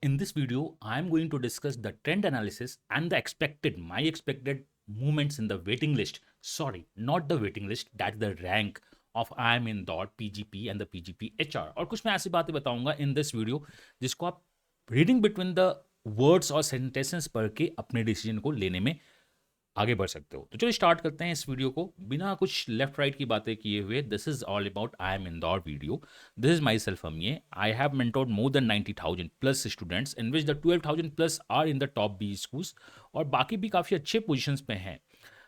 In this video, I am going to discuss the trend analysis and my expected movements in the waiting list. Sorry, not the waiting list, that's the rank of I am in dot PGP and the PGP HR. और कुछ मैं ऐसी बातें बताऊंगा in this video जिसको आप reading between the words और sentences पढ़ के अपने डिसीजन को लेने में आगे बढ़ सकते हो। तो चलिए स्टार्ट करते हैं इस वीडियो को बिना कुछ लेफ्ट राइट की बातें किए हुए। This is all about I am Indore video. This is my self Amiya. I have mentored more than 90,000 plus students in which the 12,000 plus are in the top B schools और बाकी भी काफ़ी अच्छे पोजिशन पे हैं।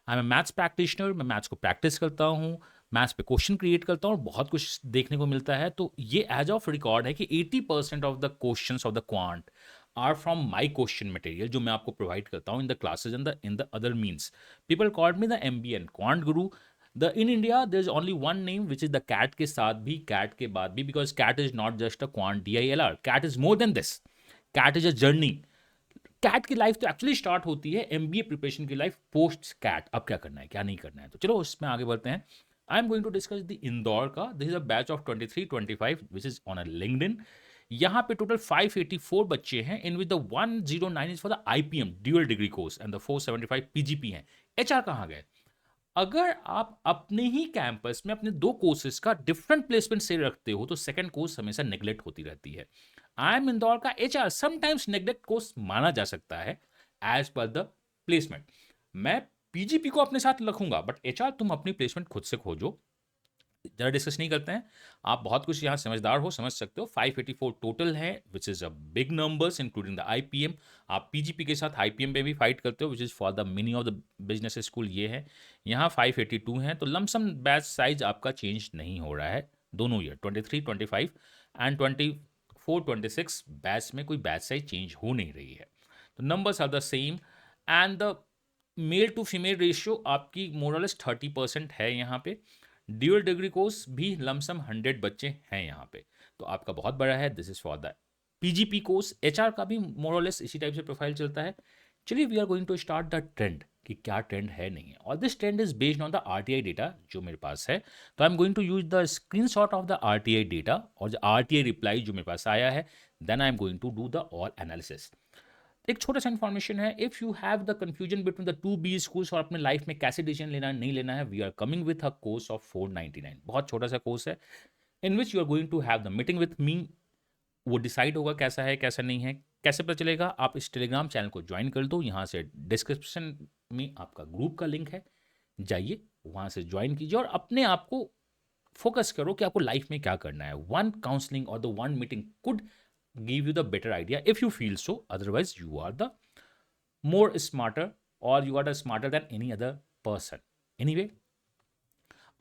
आई एम मैथ्स प्रैक्टिशनर, मैं maths को practice करता हूँ, मैथ्स पे क्वेश्चन क्रिएट करता हूँ और बहुत कुछ देखने को मिलता है। तो ये एज ऑफ रिकॉर्ड है कि 80% of the question of the quant are from my question material जो मैं आपको प्रोवाइड करता हूँ in the classes and in the other means. People called me the MBN quant guru. The in India there is only one name which is the CAT के साथ भी, CAT के बाद भी, because CAT is not just a quant DILR, CAT is more than this. CAT is a journey. Cat की life तो actually start होती है MBA प्रिपरेशन की लाइफ पोस्ट कैट। अब क्या करना है क्या नहीं करना है, तो चलो उसमें आगे बढ़ते हैं। I am going to discuss the Indore का। This is a batch of 23-25 which is on a LinkedIn. यहाँ पे टोटल 584 बच्चे हैं in with the 109 is for the IPM dual degree course and the 475 PGP हैं। HR कहाँ गए? अगर आप अपने ही कैंपस में अपने दो कोर्सेज का डिफरेंट प्लेसमेंट से रखते हो तो सेकंड कोर्स हमेशा नेग्लेक्ट होती रहती है। आई एम इंदौर का HR समटाइम्स नेग्लेक्ट कोर्स माना जा सकता है एज पर द प्लेसमेंट। मैं PGP को अपने साथ रखूंगा बट HR तुम अपनी प्लेसमेंट खुद से खोजो। ज़रा डिस्कस नहीं करते हैं। आप बहुत कुछ यहाँ समझदार हो, समझ सकते हो। 584 टोटल है which is a big numbers including the IPM। आप PGP के साथ IPM पे भी फाइट करते हो which is for the mini of the business school. ये है यहाँ 582 हैं, तो लमसम बैच साइज आपका चेंज नहीं हो रहा है दोनों ईयर 23-25 एंड 24-26 बैच में कोई बैच साइज चेंज हो नहीं रही है। तो numbers are the same and the male to female ratio आपकी मोरलेस 30% है यहाँ पे। ड्यूअल डिग्री कोर्स भी लमसम 100 बच्चे हैं यहाँ पे, तो आपका बहुत बड़ा है। This is for the PGP course. HR का भी मोरलेस इसी टाइप से प्रोफाइल चलता है। चलिए we are going to start the trend कि क्या ट्रेंड है नहीं है, और this trend is based on the RTI data जो मेरे पास है। तो I am going to use the screenshot of the RTI data और जो RTI रिप्लाई जो मेरे पास आया है, then I am going to do the all analysis. एक छोटा सा इन्फॉर्मेशन है, if you have the confusion between the 2B schools और अपने लाइफ में कैसे डिसीजन लेना है नहीं लेना है, we are coming with a course of 499। बहुत छोटा सा कोर्स है in which you are going to have the meeting with me. वो डिसाइड होगा कैसा है कैसा नहीं है। कैसे पता चलेगा? आप इस टेलीग्राम चैनल को ज्वाइन कर दो, यहाँ से डिस्क्रिप्शन में आपका ग्रुप का लिंक है, जाइए वहाँ से ज्वाइन कीजिए और अपने आप को फोकस करो कि आपको लाइफ में क्या करना है। वन काउंसलिंग और the one meeting could give you the better idea if you feel so, otherwise you are the more smarter or you are the smarter than any other person anyway।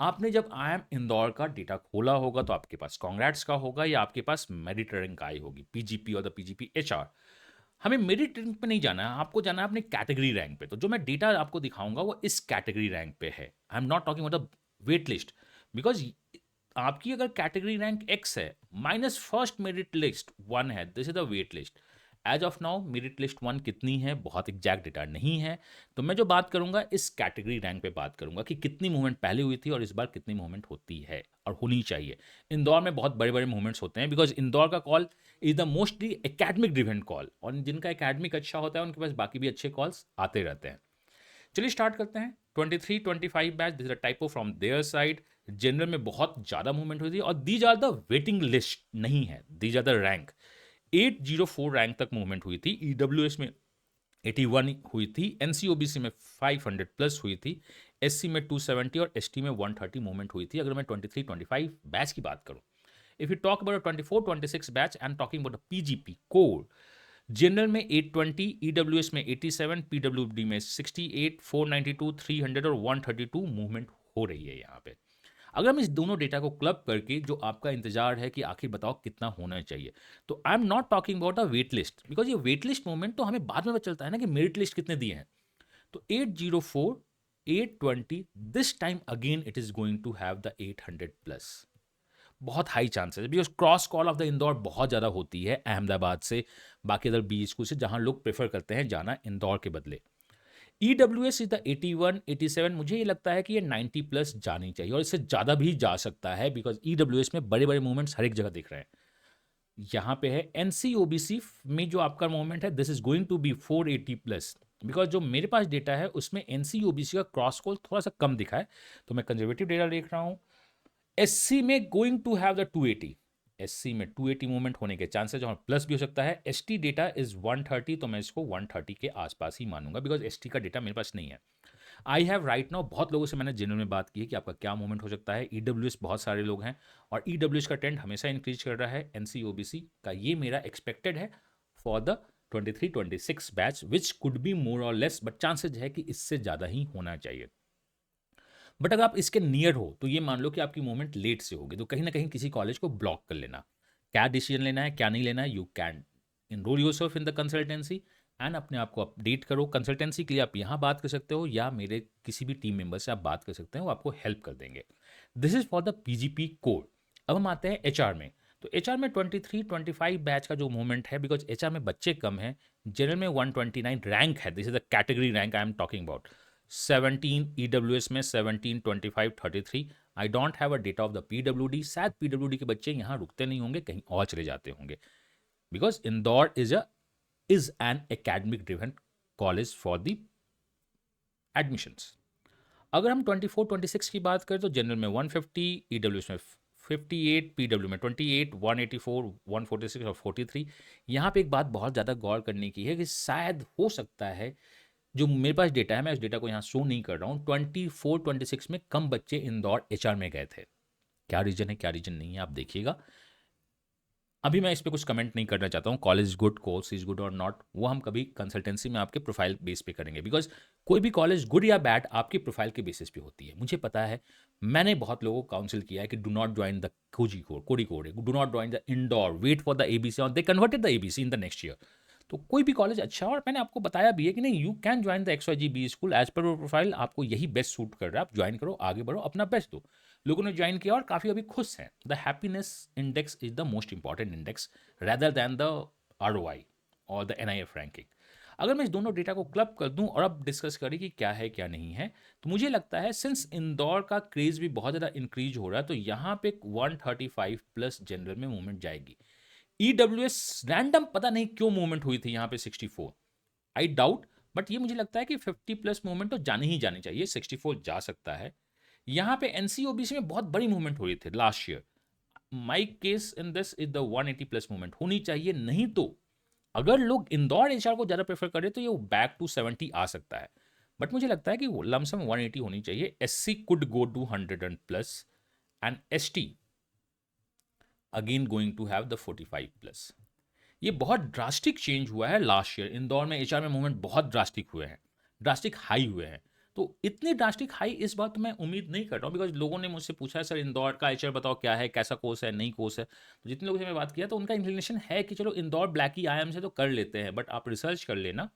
आपने जब आई am Indore का data खोला होगा तो आपके पास congrats का होगा या आपके पास मेरिट रैंक का आई होगी, PGP और द PGP HR। हमें मेरिट रैंक पे नहीं जाना है, आपको जाना है अपने कैटेगरी रैंक पे। तो जो मैं डेटा आपको दिखाऊंगा वो इस कैटेगरी रैंक पे है। I am not talking about the wait list, because आपकी अगर कैटेगरी रैंक X है माइनस फर्स्ट मेरिट लिस्ट 1 है, this is the wait list. As of now merit list 1 कितनी है बहुत एग्जैक्ट डेटा नहीं है, तो मैं जो बात करूंगा इस कैटेगरी रैंक पे बात करूंगा कि कितनी मूवमेंट पहले हुई थी और इस बार कितनी मूवमेंट होती है और होनी चाहिए। इंदौर में बहुत बड़े बड़े मूवमेंट्स होते हैं बिकॉज इंदौर का call is the mostly academic driven call, और जिनका एकेडमिक अच्छा होता है उनके पास बाकी भी अच्छे कॉल्स आते रहते हैं। चलिए स्टार्ट करते हैं। 23-25 batch, this is a typo from their side. General में बहुत ज़्यादा मूवमेंट हुई थी और these are the waiting list नहीं है, these are the rank. 804 rank तक मूवमेंट हुई थी। EWS में 81 हुई थी, NCOBC में 500 प्लस हुई थी, SC में 270 और ST में 130 मूवमेंट हुई थी। अगर मैं 23-25 बैच की बात करूं, if you talk about 24-26 batch I am talking about PGP core. General में 820, EWS में 87, PWD में 68, 492, 300 और 132 मूवमेंट हो रही है यहाँ पे। अगर हम इस दोनों डेटा को क्लब करके जो आपका इंतजार है कि आखिर बताओ कितना होना चाहिए, तो I am not talking about a wait list, because ये वेट लिस्ट मूवमेंट तो हमें बाद में पता चलता है ना कि मेरिट लिस्ट कितने दिए हैं। तो 804, 820, this time again it is going to have the 800 plus. बहुत high chances, because cross call of the Indore बहुत ज़्यादा होती है अहमदाबाद से, बाकी अदर B स्कूल से, जहाँ लोग प्रेफर करते हैं जाना इंदौर के बदले। EWS इज द 81, 87, मुझे ये लगता है कि ये 90 प्लस जानी चाहिए और इससे ज़्यादा भी जा सकता है बिकॉज EWS में बड़े बड़े मूवमेंट्स हर एक जगह दिख रहे हैं। यहाँ पे है NCOBC में जो आपका मूवमेंट है, this is going to be 480 plus, because जो मेरे पास डेटा है उसमें NCOBC का क्रॉस कॉल थोड़ा सा कम दिखा है, तो मैं कंजर्वेटिव डेटा देख रहा हूँ। SC में going to have the 280, SC में 280 मूवमेंट होने के चांसेस और प्लस भी हो सकता है। ST डेटा इज 130, तो मैं इसको 130 के आसपास ही मानूंगा, बिकॉज ST का डेटा मेरे पास नहीं है। आई हैव राइट नाउ, बहुत लोगों से मैंने जनरल में बात की है कि आपका क्या मूवमेंट हो सकता है। EWS बहुत सारे लोग हैं और EWS का ट्रेंड हमेशा इंक्रीज कर रहा है। NCOBC का ये मेरा एक्सपेक्टेड है for the 23-26 batch, which could be more और लेस, बट चांसेज है कि इससे ज़्यादा ही होना चाहिए। बट अगर आप इसके नियर हो तो ये मान लो कि आपकी मूवमेंट लेट से होगी, तो कहीं ना कहीं किसी कॉलेज को ब्लॉक कर लेना। क्या डिसीजन लेना है क्या नहीं लेना है, you can enrol yourself in the consultancy and अपने आप को अपडेट करो। कंसल्टेंसी के लिए आप यहाँ बात कर सकते हो या मेरे किसी भी टीम मेंबर से आप बात कर सकते हो, वो आपको हेल्प कर देंगे। This is for the PGP code. अब हम आते हैं HR में। तो HR में 23-25 बैच का जो मूवमेंट है, बिकॉज HR में बच्चे कम हैं, जनरल में 129 रैंक है, this is the category rank I am talking about. 17 EWS में 17, 25, 33। I don't have a data of the PWD, शायद PWD के बच्चे यहाँ रुकते नहीं होंगे, कहीं और चले जाते होंगे, because Indore is an academic driven college for the admissions। अगर हम 24-26 की बात करें तो जनरल में 150, EWS में 58, PW में 28, 184, 146 और 43। यहाँ पे एक बात बहुत ज़्यादा गौर करने की है कि शायद हो सकता है, जो मेरे पास डेटा है मैं उस डेटा को यहाँ शो नहीं कर रहा हूँ, 24-26 में कम बच्चे इंदौर HR में गए थे। क्या रीजन है क्या रीजन नहीं है आप देखिएगा। अभी मैं इस पर कुछ कमेंट नहीं करना चाहता हूँ, college good, course is good और नॉट, वो हम कभी कंसल्टेंसी में आपके प्रोफाइल बेस पे करेंगे, बिकॉज कोई भी कॉलेज गुड या बैड आपकी प्रोफाइल के बेसिस पे होती है। मुझे पता है, मैंने बहुत लोगों को काउंसिल किया है कि do not join the Kozhikode, do not join the Indore, wait for the ABC और they converted the ABC in the next year. तो कोई भी कॉलेज अच्छा, और मैंने आपको बताया भी है कि नहीं, you can join the XYG school as per profile, आपको यही बेस्ट सूट कर रहा है, आप ज्वाइन करो, आगे बढ़ो, अपना बेस्ट दो। लोगों ने ज्वाइन किया और काफ़ी अभी खुश हैं। The happiness index is the most important index rather than the ROI और द NIF रैंकिंग। अगर मैं इस दोनों डेटा को क्लब कर दूं और अब डिस्कस करें कि क्या है क्या नहीं है, तो मुझे लगता है सिंस इंदौर का क्रेज भी बहुत ज़्यादा इंक्रीज हो रहा है, तो यहाँ पे 135 प्लस जनरल में मूवमेंट जाएगी। EWS रैंडम पता नहीं क्यों मूवमेंट हुई थी यहाँ पे 64, आई डाउट, बट ये मुझे लगता है कि 50 प्लस मूवमेंट तो जानी ही जानी चाहिए, 64 जा सकता है। यहाँ पे NCOBC में बहुत बड़ी मूवमेंट हो रही थी last year, my case in this is the 180 plus movement होनी चाहिए, नहीं तो अगर लोग इंदौर HR को ज़्यादा प्रेफर करें तो ये बैक टू 70 आ सकता है, बट मुझे लगता है कि लमसम 180 होनी चाहिए। SC could go to 100 and plus and ST again going to have the 45 plus. ये बहुत ड्रास्टिक चेंज हुआ है लास्ट ईयर, इंदौर में HR में मूवमेंट बहुत ड्रास्टिक हुए हैं, ड्रास्टिक हाई हुए हैं। तो इतने ड्रास्टिक हाई इस बात मैं उम्मीद नहीं कर रहा हूँ, बिकॉज लोगों ने मुझसे पूछा है सर इंदौर का HR बताओ क्या है, कैसा कोर्स है, नहीं कोर्स है, तो जितने लोगों से मैं बात किया तो उनका इंक्लिनेशन है कि चलो इंदौर ब्लैक ही IIM से तो कर लेते हैं, बट आप रिसर्च कर लेना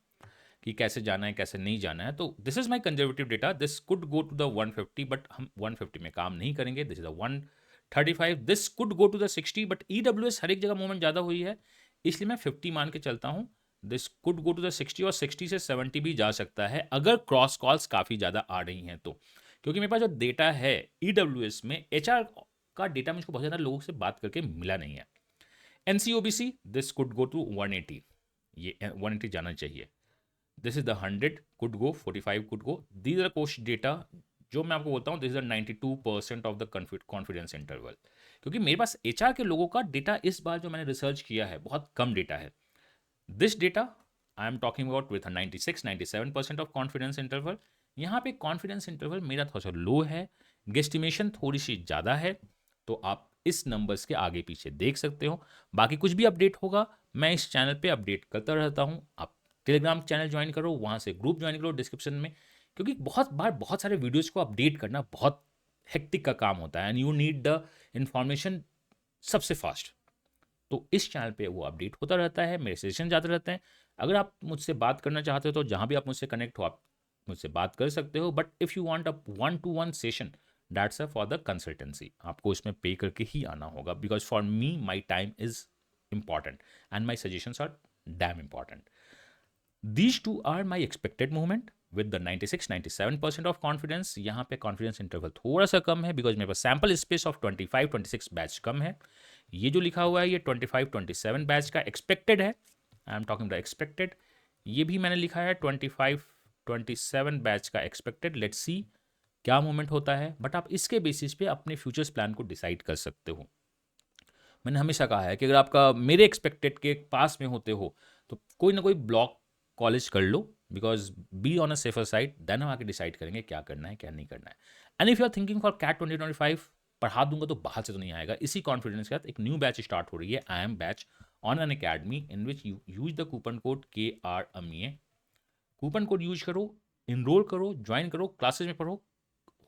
कि कैसे जाना है कैसे नहीं जाना है। तो this is my conservative data, this could go to the 150, but हम 150 में काम नहीं करेंगे, this is the 135, this could go to the 60, but EWS हर एक जगह मूवमेंट ज़्यादा हुई है, इसलिए मैं 50 मान के चलता हूँ। This could go to the 60 और 60 से 70 भी जा सकता है अगर क्रॉस कॉल्स काफ़ी ज़्यादा आ रही हैं तो, क्योंकि मेरे पास जो डेटा है EWS में, HR का डेटा मुझको बहुत ज़्यादा लोगों से बात करके मिला नहीं है। NCOBC this could go to 180, ये 180 जाना चाहिए। This is the 100 could go, 45 could go, these are cost data जो मैं आपको बोलता हूँ, this is the 92% of the confidence interval, क्योंकि मेरे पास HR के लोगों का डेटा इस बार जो मैंने रिसर्च किया है बहुत कम डेटा है। This data I am talking about with 96-97% of confidence interval. यहाँ पे कॉन्फिडेंस इंटरवल मेरा थोड़ा सा लो है, गेस्टिमेशन थोड़ी सी ज़्यादा है, तो आप इस नंबर्स के आगे पीछे देख सकते हो। बाकी कुछ भी अपडेट होगा मैं इस चैनल पे अपडेट करता रहता हूँ, आप टेलीग्राम चैनल ज्वाइन करो, वहाँ से ग्रुप ज्वाइन करो डिस्क्रिप्शन में, क्योंकि बहुत बार बहुत सारे वीडियोज़ को अपडेट करना बहुत हेक्टिक का काम होता है and you need the information सबसे फास्ट। तो इस चैनल पे वो अपडेट होता रहता है, मेरे सेशन जाते रहते हैं। अगर आप मुझसे बात करना चाहते हो तो जहाँ भी आप मुझसे कनेक्ट हो आप मुझसे बात कर सकते हो, but if you want a 1-to-1 session that's a for the consultancy, आपको इसमें पे करके ही आना होगा, because for me my time is important and my suggestions are damn important. These two are my expected movement with the 96-97% of confidence। यहाँ पे confidence interval थोड़ा सा कम है बिकॉज मेरे पास सैम्पल स्पेस ऑफ 25-26 बैच कम है। ये जो लिखा हुआ है ये 25-27 बैच का एक्सपेक्टेड है, I am talking the expected. ये भी मैंने लिखा है 25-27 बैच का एक्सपेक्टेड। लेट्स सी क्या मूवमेंट होता है, बट आप इसके बेसिस पे अपने फ्यूचर्स प्लान को डिसाइड कर सकते हो। मैंने हमेशा कहा है कि अगर आपका मेरे एक्सपेक्टेड के पास में होते हो तो कोई ना कोई ब्लॉक कॉलेज कर लो, because be on a safer side, then हम आके डिसाइड करेंगे क्या करना है क्या नहीं करना है। And if you are thinking for CAT 2025, पढ़ा दूंगा तो बाहर से तो नहीं आएगा। इसी कॉन्फिडेंस के साथ एक न्यू बैच स्टार्ट हो रही है, I M batch on an academy, in which you use the coupon code KRAMIA। Coupon code use करो, इनरोल करो, ज्वाइन करो, क्लासेस में पढ़ो,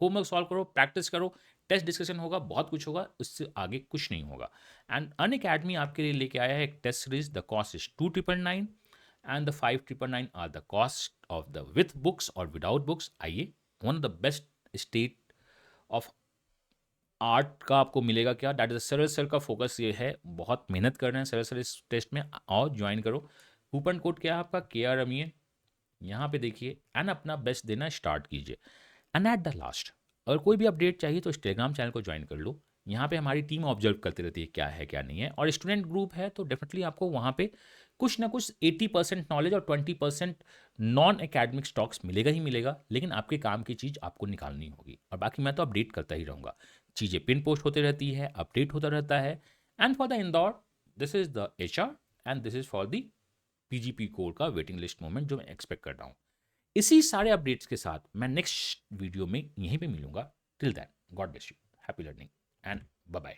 होमवर्क सॉल्व करो, प्रैक्टिस करो, टेस्ट डिस्कशन होगा, बहुत कुछ होगा, उससे आगे कुछ नहीं होगा। एंड अन अकेडमी आपके लिए लेके आया है एक test series, the cost is 2,999 and the 5,999 are the cost of the with books और विदाउट बुक्स। आइए, one of the best state of art का आपको मिलेगा क्या, दैट इज सरल सर का फोकस ये है, बहुत मेहनत कर रहे हैं सरल सर इस टेस्ट में, आओ ज्वाइन करो। कूपन कोड क्या है आपका, KRAMIA, यहाँ पे देखिए, एंड अपना बेस्ट देना स्टार्ट कीजिए। एंड एट द लास्ट, अगर कोई भी अपडेट चाहिए तो इस टेलीग्राम चैनल को ज्वाइन कर लो। यहाँ पे हमारी टीम ऑब्जर्व करती रहती है क्या है क्या नहीं है, और स्टूडेंट ग्रुप है तो डेफिनेटली आपको वहाँ पे कुछ ना कुछ 80% नॉलेज और 20% नॉन एकेडमिक स्टॉक्स मिलेगा ही मिलेगा, लेकिन आपके काम की चीज़ आपको निकालनी होगी। और बाकी मैं तो अपडेट करता ही रहूँगा, चीज़ें पिन पोस्ट होती रहती है, अपडेट होता रहता है। And for the Indore, this is the HR and this is for the PGP core का वेटिंग लिस्ट मोमेंट जो मैं एक्सपेक्ट कर रहा हूँ। इसी सारे अपडेट्स के साथ मैं नेक्स्ट वीडियो में यहीं पे मिलूंगा। Till then, God bless you, happy learning and bye bye.